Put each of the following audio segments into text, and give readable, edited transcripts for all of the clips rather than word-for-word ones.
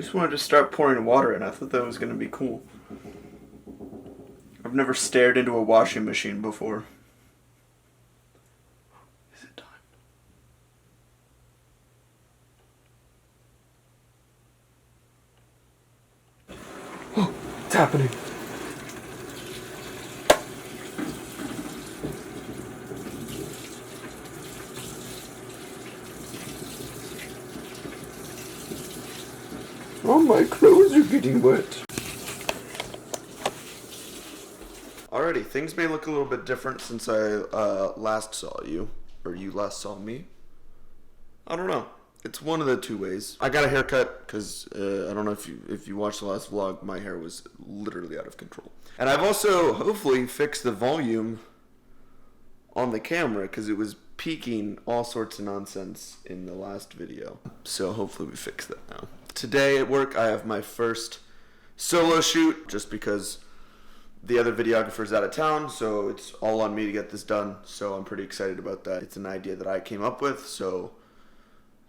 just wanted to start pouring water in. I thought that was going to be cool. I've never stared into a washing machine before. Is it time? Oh, it's happening. Oh, my clothes are getting wet. Alrighty, things may look a little bit different since I last saw you, or you last saw me. I don't know. It's one of the two ways. I got a haircut because I don't know if you watched the last vlog, my hair was literally out of control. And I've also hopefully fixed the volume on the camera because it was peaking all sorts of nonsense in the last video. So hopefully we fix that now. Today at work I have my first solo shoot just because the other videographer's out of town, so it's all on me to get this done. So I'm pretty excited about that. It's an idea that I came up with, so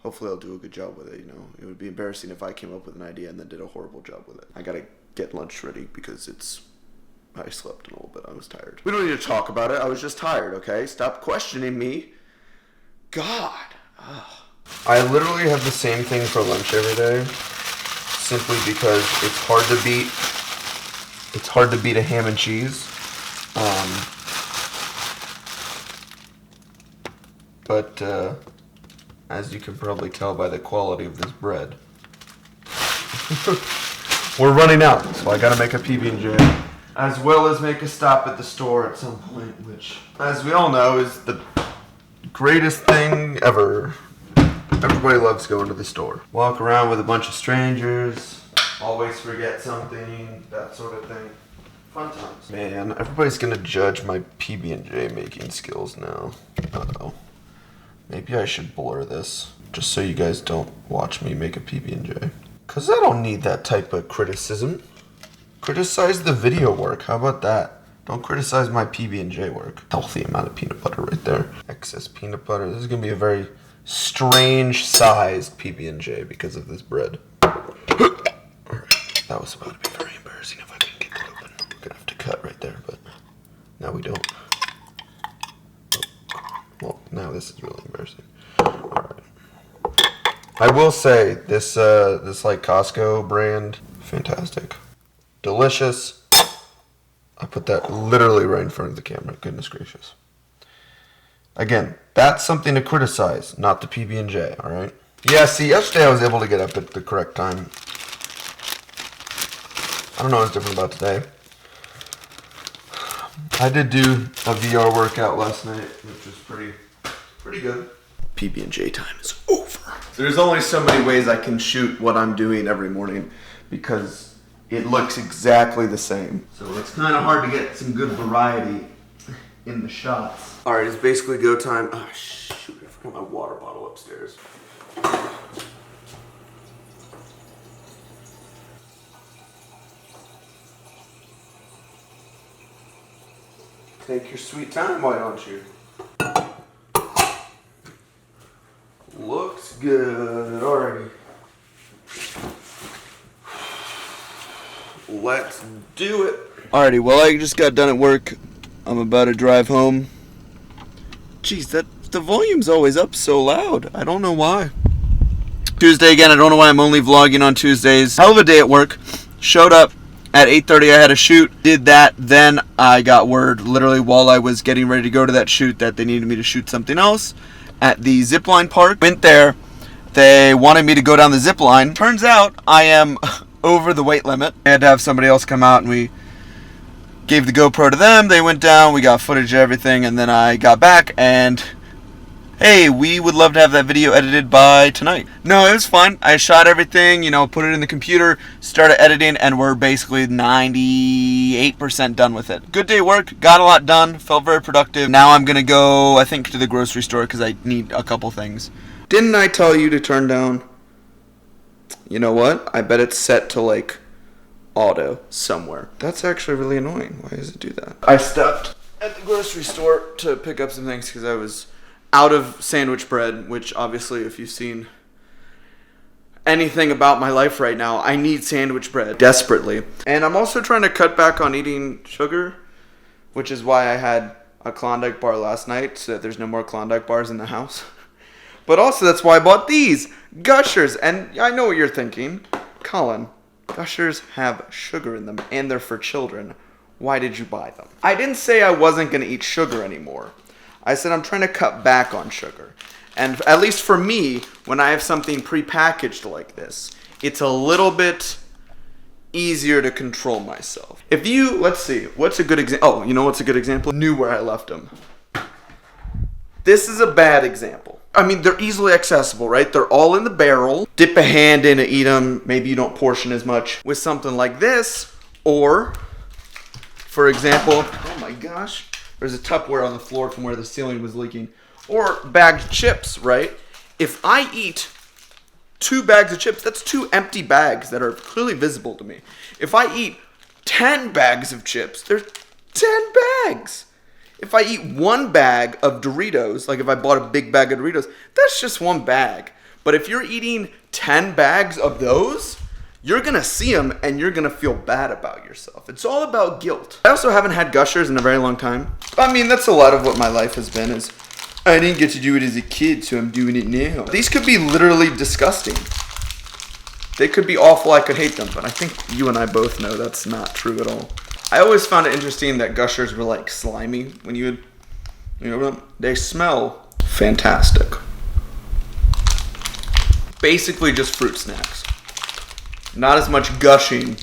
hopefully I'll do a good job with it, you know. It would be embarrassing if I came up with an idea and then did a horrible job with it. I gotta get lunch ready because I slept a little bit. I was tired. We don't need to talk about it. I was just tired, okay? Stop questioning me. God. Ugh. I literally have the same thing for lunch every day simply because it's hard to beat. It's hard to beat a ham and cheese. But as you can probably tell by the quality of this bread, we're running out, so I gotta make a PB&J. As well as make a stop at the store at some point, which, as we all know, is the greatest thing ever. Everybody loves going to the store. Walk around with a bunch of strangers, always forget something, that sort of thing. Fun times. Man, everybody's gonna judge my PB&J making skills now. Uh-oh. Maybe I should blur this, just so you guys don't watch me make a PB&J. Cause I don't need that type of criticism. Criticize the video work, how about that? Don't criticize my PB&J work. Healthy amount of peanut butter right there. Excess peanut butter. This is gonna be a very strange sized PB&J because of this bread. Alright, that was about to be very embarrassing if I didn't get that open. We're gonna have to cut right there, but now we don't. Well, now this is really embarrassing. Alright. I will say, this like Costco brand, fantastic. Delicious. I put that literally right in front of the camera, goodness gracious. Again, that's something to criticize, not the PB&J, alright? Yeah, see, yesterday I was able to get up at the correct time. I don't know what's different about today. I did do a VR workout last night, which was pretty good. PB&J time is over. There's only so many ways I can shoot what I'm doing every morning because it looks exactly the same. So it's kind of hard to get some good variety in the shots. Alright, it's basically go time. Oh shoot, I forgot my water bottle upstairs. Take your sweet time, why don't you? Looks good. Alrighty. Let's do it. Alrighty, well I just got done at work. I'm about to drive home. Jeez, the volume's always up so loud. I don't know why. Tuesday again, I don't know why I'm only vlogging on Tuesdays. Hell of a day at work. Showed up at 8:30, I had a shoot. Did that, then I got word literally while I was getting ready to go to that shoot that they needed me to shoot something else at the zipline park. Went there. They wanted me to go down the zipline. Turns out I am over the weight limit. I had to have somebody else come out and we gave the GoPro to them. They went down, we got footage of everything, and then I got back and hey, we would love to have that video edited by tonight. No, it was fine. I shot everything, you know, put it in the computer, started editing, and we're basically 98% done with it. Good day at work, got a lot done, felt very productive. Now I'm gonna go, I think, to the grocery store because I need a couple things. Didn't I tell you to turn down? You know what? I bet it's set to like auto somewhere. That's actually really annoying. Why does it do that? I stopped at the grocery store to pick up some things because I was out of sandwich bread, which obviously if you've seen anything about my life right now, I need sandwich bread desperately. And I'm also trying to cut back on eating sugar, which is why I had a Klondike bar last night, so that there's no more Klondike bars in the house. But also that's why I bought these Gushers. And I know what you're thinking. Colin, Gushers have sugar in them and they're for children. Why did you buy them? I didn't say I wasn't going to eat sugar anymore. I said I'm trying to cut back on sugar. And at least for me, when I have something prepackaged like this, it's a little bit easier to control myself. If you, let's see, what's a good example? Oh, you know what's a good example? Knew where I left them. This is a bad example. I mean, they're easily accessible, right? They're all in the barrel. Dip a hand in and eat them. Maybe you don't portion as much with something like this. Or, for example, oh my gosh, there's a Tupperware on the floor from where the ceiling was leaking. Or bagged chips, right? If I eat 2 bags of chips, that's 2 empty bags that are clearly visible to me. If I eat 10 bags of chips, there's 10 bags. If I eat 1 bag of Doritos, like if I bought a big bag of Doritos, that's just 1 bag. But if you're eating 10 bags of those, you're going to see them and you're going to feel bad about yourself. It's all about guilt. I also haven't had Gushers in a very long time. I mean, that's a lot of what my life has been is, I didn't get to do it as a kid, so I'm doing it now. These could be literally disgusting. They could be awful, I could hate them, but I think you and I both know that's not true at all. I always found it interesting that Gushers were like slimy when you would, you know, they smell fantastic. Basically just fruit snacks. Not as much gushing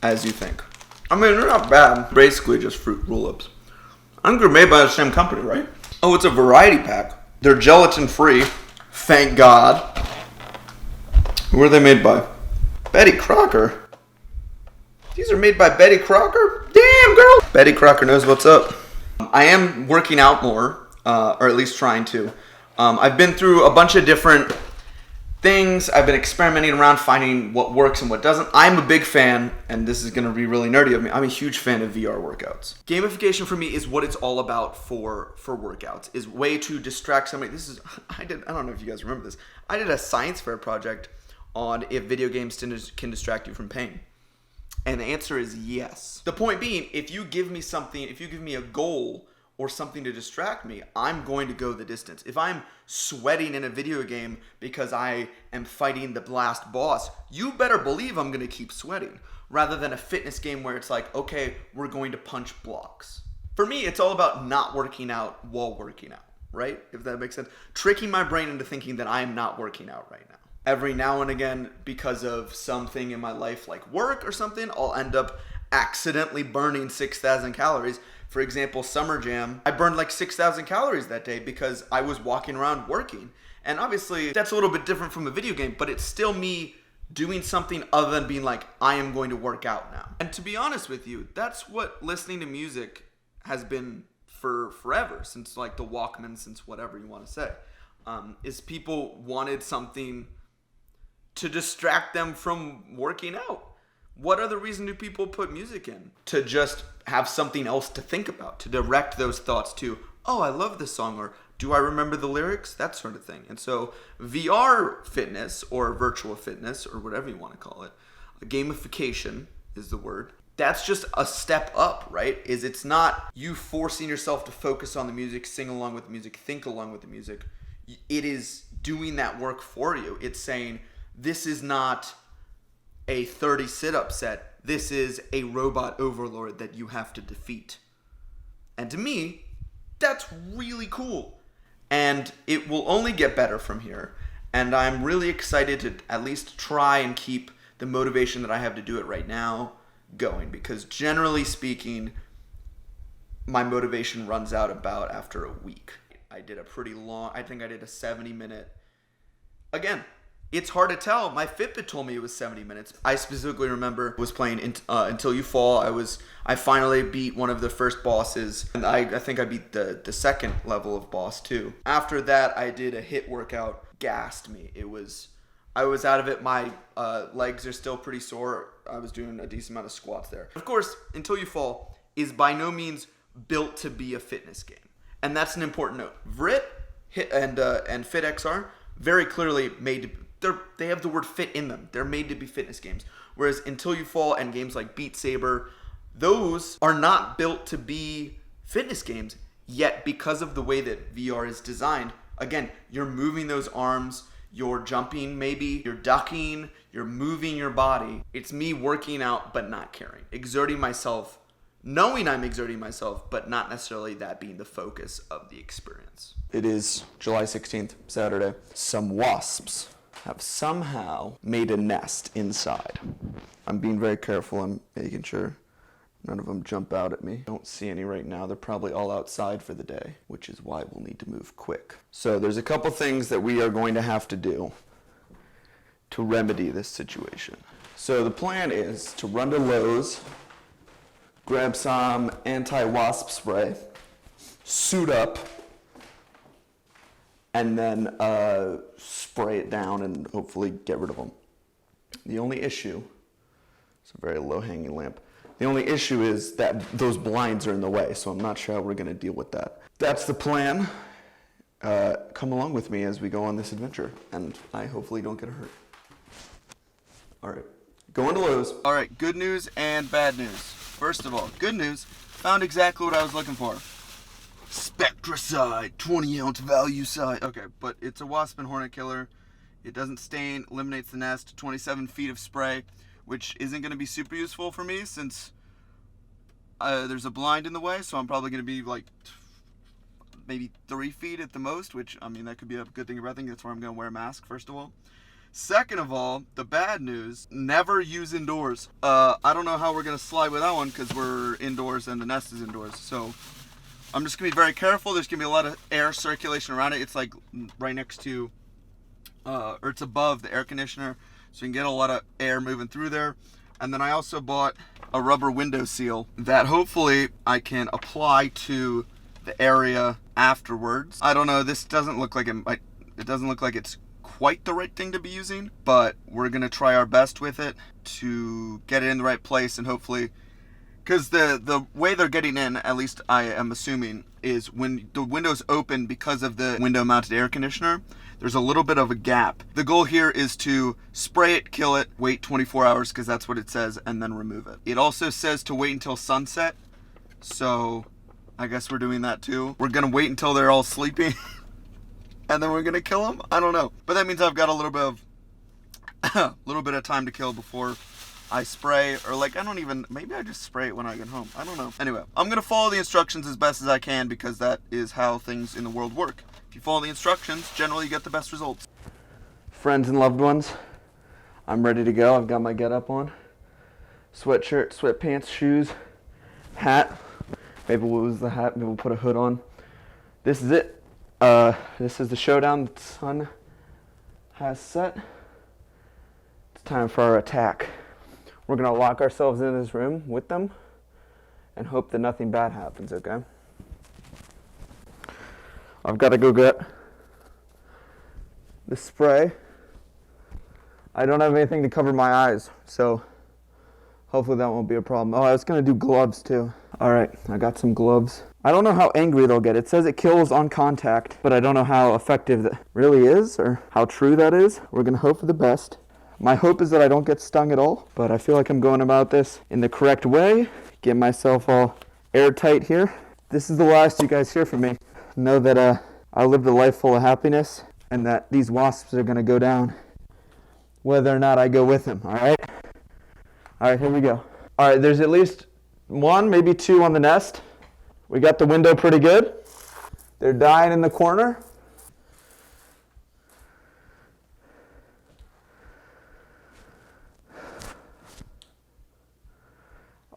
as you think. I mean, they're not bad. Basically just fruit roll-ups. I think they're made by the same company, right? Oh, it's a variety pack. They're gelatin free. Thank God. Who are they made by? Betty Crocker. These are made by Betty Crocker? Damn, girl. Betty Crocker knows what's up. I am working out more, or at least trying to. I've been through a bunch of different things. I've been experimenting around, finding what works and what doesn't. I'm a big fan, and this is going to be really nerdy of me, I'm a huge fan of VR workouts. Gamification for me is what it's all about for workouts, is way to distract somebody. I don't know if you guys remember this. I did a science fair project on if video games can distract you from pain. And the answer is yes. The point being, if you give me a goal or something to distract me, I'm going to go the distance. If I'm sweating in a video game because I am fighting the last boss, you better believe I'm going to keep sweating, rather than a fitness game where it's like, okay, we're going to punch blocks. For me, it's all about not working out while working out, right? If that makes sense. Tricking my brain into thinking that I am not working out right now. Every now and again, because of something in my life like work or something, I'll end up accidentally burning 6,000 calories. For example, Summer Jam, I burned like 6,000 calories that day because I was walking around working. And obviously, that's a little bit different from a video game, but it's still me doing something other than being like, I am going to work out now. And to be honest with you, that's what listening to music has been for forever, since like the Walkman, since whatever you want to say, is people wanted something to distract them from working out. What other reason do people put music in? To just have something else to think about, to direct those thoughts to, oh, I love this song, or do I remember the lyrics? That sort of thing. And so VR fitness, or virtual fitness, or whatever you want to call it, gamification is the word. That's just a step up, right? It's not you forcing yourself to focus on the music, sing along with the music, think along with the music. It is doing that work for you. It's saying, this is not a 30 sit-up set. This is a robot overlord that you have to defeat. And to me, that's really cool. And it will only get better from here. And I'm really excited to at least try and keep the motivation that I have to do it right now going. Because generally speaking, my motivation runs out about after a week. I did a pretty long, I think I did a 70-minute, again, it's hard to tell. My Fitbit told me it was 70 minutes. I specifically remember was playing Until You Fall. I finally beat one of the first bosses, and I think I beat the second level of boss too. After that, I did a HIIT workout. Gassed me. I was out of it. My legs are still pretty sore. I was doing a decent amount of squats there. Of course, Until You Fall is by no means built to be a fitness game, and that's an important note. VRIT and FitXR very clearly made they have the word fit in them. They're made to be fitness games. Whereas Until You Fall and games like Beat Saber, those are not built to be fitness games. Yet because of the way that VR is designed, again, you're moving those arms, you're jumping maybe, you're ducking, you're moving your body. It's me working out but not caring. Exerting myself, knowing I'm exerting myself, but not necessarily that being the focus of the experience. It is July 16th, Saturday. Some wasps have somehow made a nest inside. I'm being very careful. I'm making sure none of them jump out at me. Don't see any right now. They're probably all outside for the day, which is why we'll need to move quick. So there's a couple things that we are going to have to do to remedy this situation. So the plan is to run to Lowe's, grab some anti-wasp spray, suit up, and then spray it down and hopefully get rid of them. The only issue, it's a very low-hanging lamp. The only issue is that those blinds are in the way, so I'm not sure how we're going to deal with that. That's the plan. Come along with me as we go on this adventure, and I hopefully don't get hurt. All right, going to Lowe's. All right, good news and bad news. First of all, good news, found exactly what I was looking for. Spectracide, 20-ounce value size. Okay, but it's a wasp and hornet killer. It doesn't stain, eliminates the nest, 27 feet of spray, which isn't going to be super useful for me since there's a blind in the way, so I'm probably going to be like maybe 3 feet at the most, which, I mean, that could be a good thing or bad thing. That's where I'm going to wear a mask, first of all. Second of all, the bad news, never use indoors. I don't know how we're going to slide with that one because we're indoors and the nest is indoors, so I'm just going to be very careful. There's going to be a lot of air circulation around it. It's like right next to, or it's above the air conditioner, so you can get a lot of air moving through there. And then I also bought a rubber window seal that hopefully I can apply to the area afterwards. I don't know, this doesn't look like it doesn't look like it's quite the right thing to be using, but we're going to try our best with it to get it in the right place and hopefully, because the way they're getting in, at least I am assuming, is when the window's open because of the window-mounted air conditioner, there's a little bit of a gap. The goal here is to spray it, kill it, wait 24 hours, because that's what it says, and then remove it. It also says to wait until sunset, so I guess we're doing that too. We're going to wait until they're all sleeping, and then we're going to kill them? I don't know. But that means I've got a little bit of time to kill before I spray, or like, maybe I just spray it when I get home. I don't know. Anyway, I'm going to follow the instructions as best as I can because that is how things in the world work. If you follow the instructions, generally you get the best results. Friends and loved ones, I'm ready to go. I've got my get-up on. Sweatshirt, sweatpants, shoes, hat. Maybe we'll lose the hat. Maybe we'll put a hood on. This is it. This is the showdown. The sun has set. It's time for our attack. We're going to lock ourselves in this room with them and hope that nothing bad happens, okay? I've got to go get the spray. I don't have anything to cover my eyes, so hopefully that won't be a problem. Oh, I was going to do gloves too. All right, I got some gloves. I don't know how angry they'll get. It says it kills on contact, but I don't know how effective that really is or how true that is. We're going to hope for the best. My hope is that I don't get stung at all, but I feel like I'm going about this in the correct way. Get myself all airtight here. This is the last you guys hear from me. Know that I lived a life full of happiness and that these wasps are going to go down whether or not I go with them, all right? All right, here we go. All right, there's at least one, maybe two on the nest. We got the window pretty good. They're dying in the corner.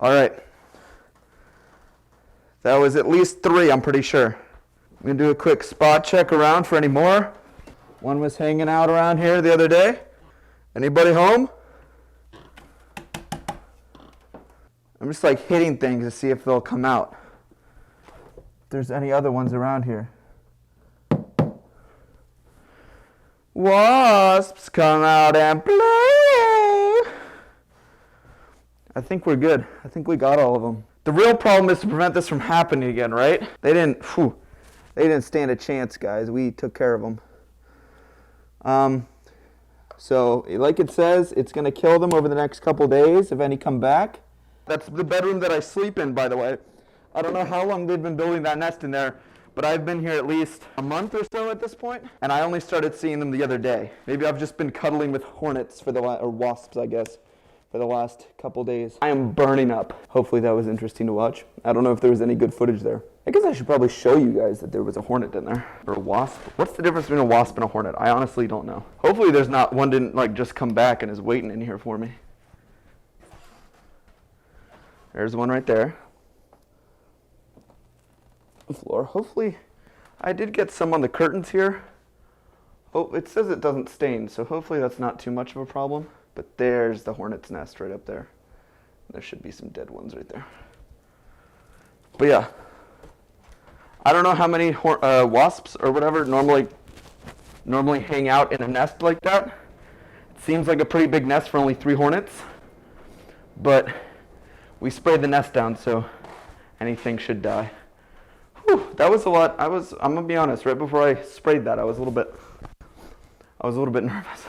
All right. That was at least 3, I'm pretty sure. I'm going to do a quick spot check around for any more. One was hanging out around here the other day. Anybody home? I'm just like hitting things to see if they'll come out. If there's any other ones around here. Wasps, come out and play. I think we're good. I think we got all of them. The real problem is to prevent this from happening again, right? They didn't stand a chance, guys. We took care of them. So, like it says, it's going to kill them over the next couple days if any come back. That's the bedroom that I sleep in, by the way. I don't know how long they've been building that nest in there, but I've been here at least a month or so at this point, and I only started seeing them the other day. Maybe I've just been cuddling with hornets or wasps, I guess, for the last couple days. I am burning up. Hopefully that was interesting to watch. I don't know if there was any good footage there. I guess I should probably show you guys that there was a hornet in there. Or a wasp. What's the difference between a wasp and a hornet? I honestly don't know. Hopefully there's not one didn't like just come back and is waiting in here for me. There's one right there. The floor. Hopefully I did get some on the curtains here. Oh, it says it doesn't stain, so hopefully that's not too much of a problem. But there's the hornet's nest right up there. There should be some dead ones right there. But yeah, I don't know how many wasps or whatever normally hang out in a nest like that. It seems like a pretty big nest for only 3 hornets. But we sprayed the nest down, so anything should die. Whew, that was a lot. I'm gonna be honest. Right before I sprayed that, I was a little bit nervous.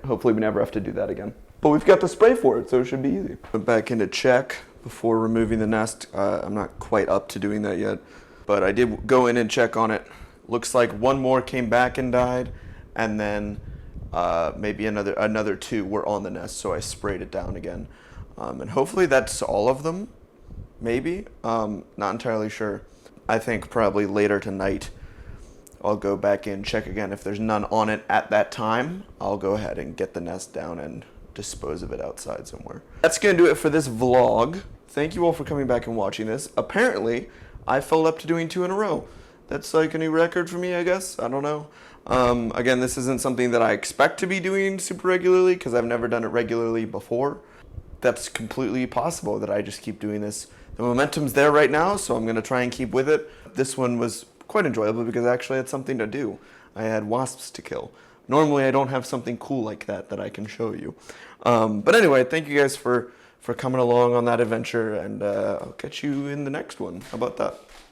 Hopefully we never have to do that again. But we've got the spray for it, so it should be easy. Went back in to check before removing the nest. I'm not quite up to doing that yet, but I did go in and check on it. Looks like one more came back and died, and then maybe another 2 were on the nest, so I sprayed it down again. And hopefully that's all of them, maybe. Not entirely sure. I think probably later tonight I'll go back in, check again. If there's none on it at that time, I'll go ahead and get the nest down and dispose of it outside somewhere. That's going to do it for this vlog. Thank you all for coming back and watching this. Apparently, I fell up to doing 2 in a row. That's like a new record for me, I guess. I don't know. Again, this isn't something that I expect to be doing super regularly because I've never done it regularly before. That's completely possible that I just keep doing this. The momentum's there right now, so I'm going to try and keep with it. This one was quite enjoyable because I actually had something to do. I had wasps to kill. Normally I don't have something cool like that I can show you. But anyway, thank you guys for coming along on that adventure, and I'll catch you in the next one. How about that?